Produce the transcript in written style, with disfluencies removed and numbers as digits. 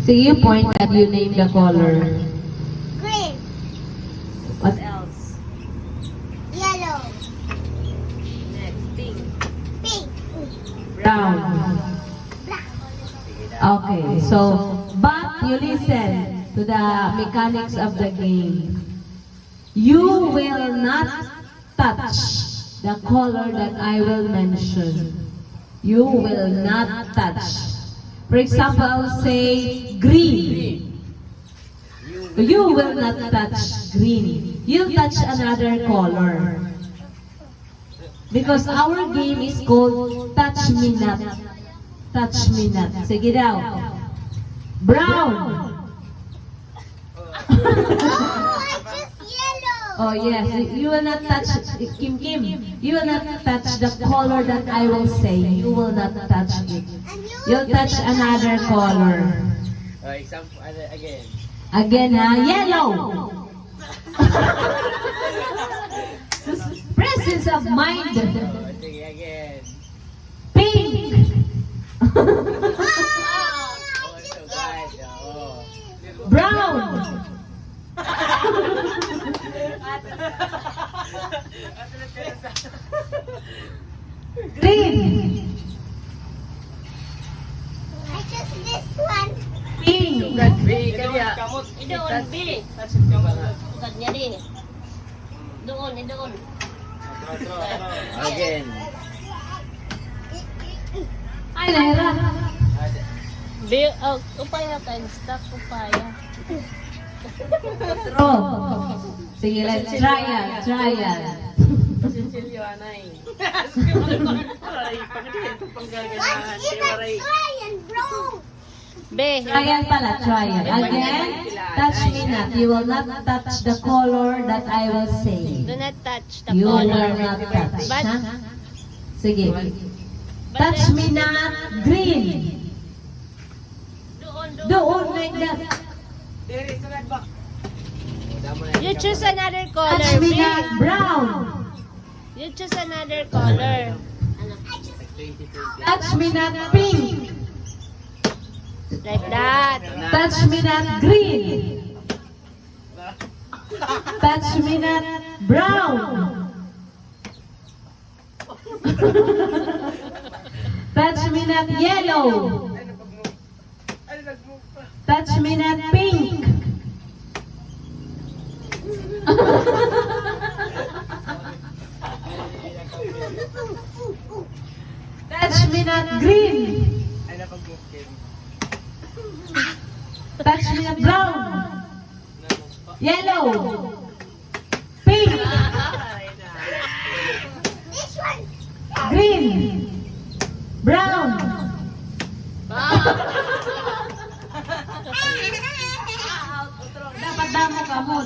So you point and you name the color. Green. What else? Yellow. Next, pink. Pink. Brown. Black. Okay, so, but you listen to the mechanics of the game. You will not touch the color that I will mention. You will not touch. For example, I'll say green. You will not touch green. You'll touch another color. Because our game is called Touch Me Not. Touch Me Not. Sige daw. Brown. Oh, I just yellow. Oh yes, you will not touch, Kim. You will not touch the color that I will say. You will not touch it. And you You'll touch another color. Example, again. Again ha, yellow. Presence of mind. Sige, again. Pink. Oh, I So just guys, oh. Brown. Green. I just this one. Pink. Doon, B. Bukad niya din. Doon, doon. Again. Ay, Naira. B, oh, upaya ka. Stock upaya. Draw. Sige, let's try yan. Try yan. What's even try and brown? B, Try yan pala. Try yan. Again, touch me not. You will not touch the color that I will say. do not touch the You will color. not touch. But, Ha? Sige. Touch me not green. Doon, like that. you choose another color, Touch me B. not brown. You choose another color. Touch me not pink. Like that. Touch me not green. Touch me not brown. Touch me not yellow. Touch me not pink. Touch me not green. Touch me not brown. Yellow. Pink. This one. Green. Brown. Dapat damo ka mo.